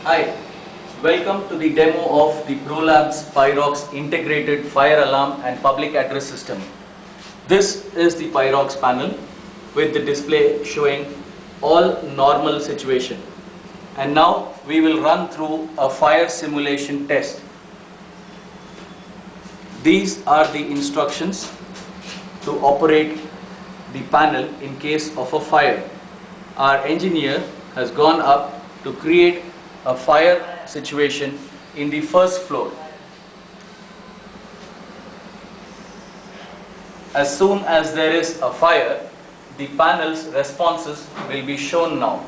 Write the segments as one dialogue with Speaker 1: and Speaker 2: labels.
Speaker 1: Hi, welcome to the demo of the ProLabs Pyrox integrated fire alarm and public address system. This is the Pyrox panel with the display showing all normal situation. And now we will run through a fire simulation test. These are the instructions to operate the panel in case of a fire. Our engineer has gone up to create a fire situation in the first floor. As soon as there is a fire, the panel's responses will be shown now.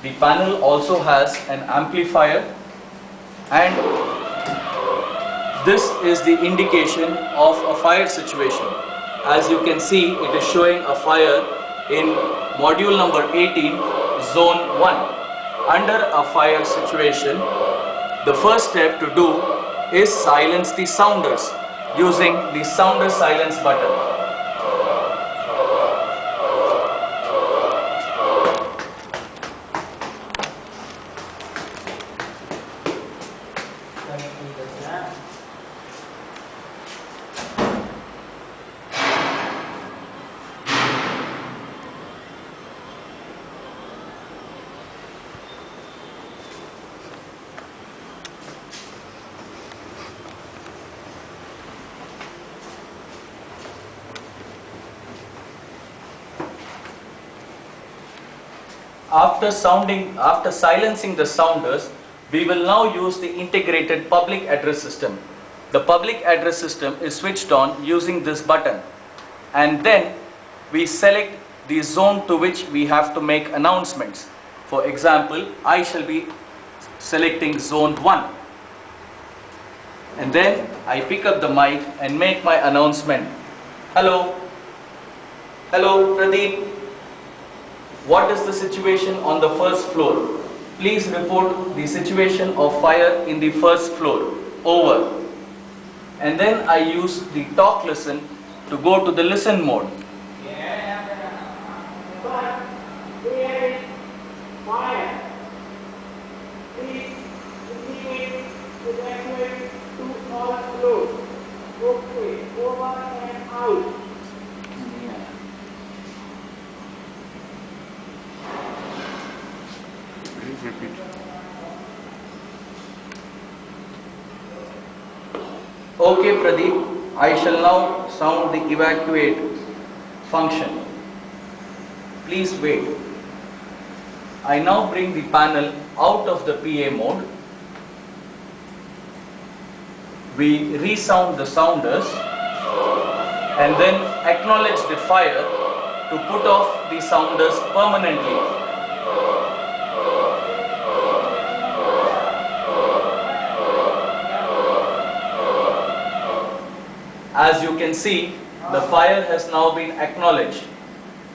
Speaker 1: The panel also has an amplifier, and this is the indication of a fire situation. As you can see, it is showing a fire in module number 18, zone 1. Under a fire situation, the first step to do is silence the sounders using the sounder silence button. After silencing the sounders, we will now use the integrated public address system. The public address system is switched on using this button, and then we select the zone to which we have to make announcements. For example, I shall be selecting zone 1, and then I pick up the mic and make my announcement. Hello, Pradeep. What is the situation on the first floor? Please report the situation of fire in the first floor. Over. And then I use the talk listen to go to the listen mode.
Speaker 2: Fire. Please immediately evacuate to all floors. Okay, over and out.
Speaker 3: Repeat.
Speaker 1: Okay, Pradeep, I shall now sound the evacuate function. Please wait. I now bring the panel out of the PA mode. We resound the sounders and then acknowledge the fire to put off the sounders permanently. As you can see, the fire has now been acknowledged.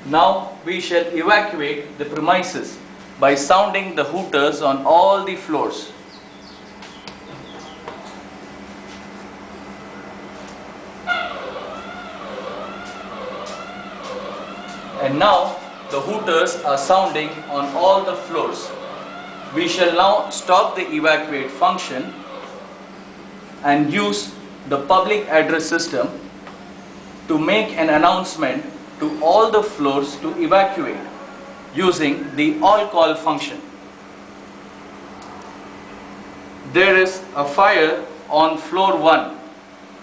Speaker 1: Now we shall evacuate the premises by sounding the hooters on all the floors. And now the hooters are sounding on all the floors. We shall now stop the evacuate function and use the public address system to make an announcement to all the floors to evacuate using the all call function. There is a fire on floor 1.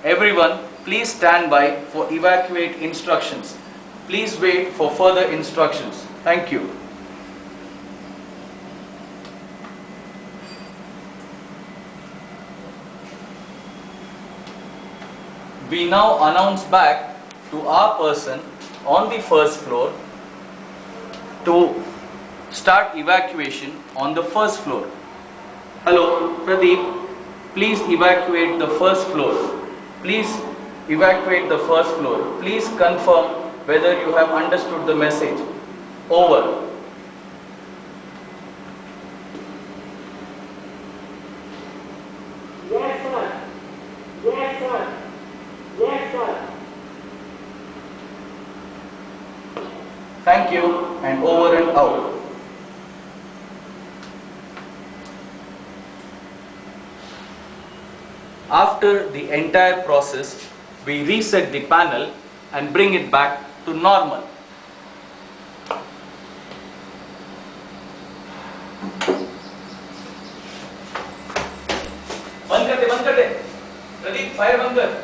Speaker 1: Everyone, please stand by for evacuate instructions. Please wait for further instructions. Thank you. We now announce back to our person on the first floor to start evacuation on the first floor. Hello, Pradeep, please evacuate the first floor. Please evacuate the first floor. Please confirm whether you have understood the message. Over.
Speaker 2: Yes, sir. Yes, sir. Yes, sir.
Speaker 1: Thank you, and over and out. After the entire process, we reset the panel and bring it back to normal. बंद कर दे Pradeep, fire बंद कर.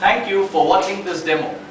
Speaker 1: Thank you for watching this demo.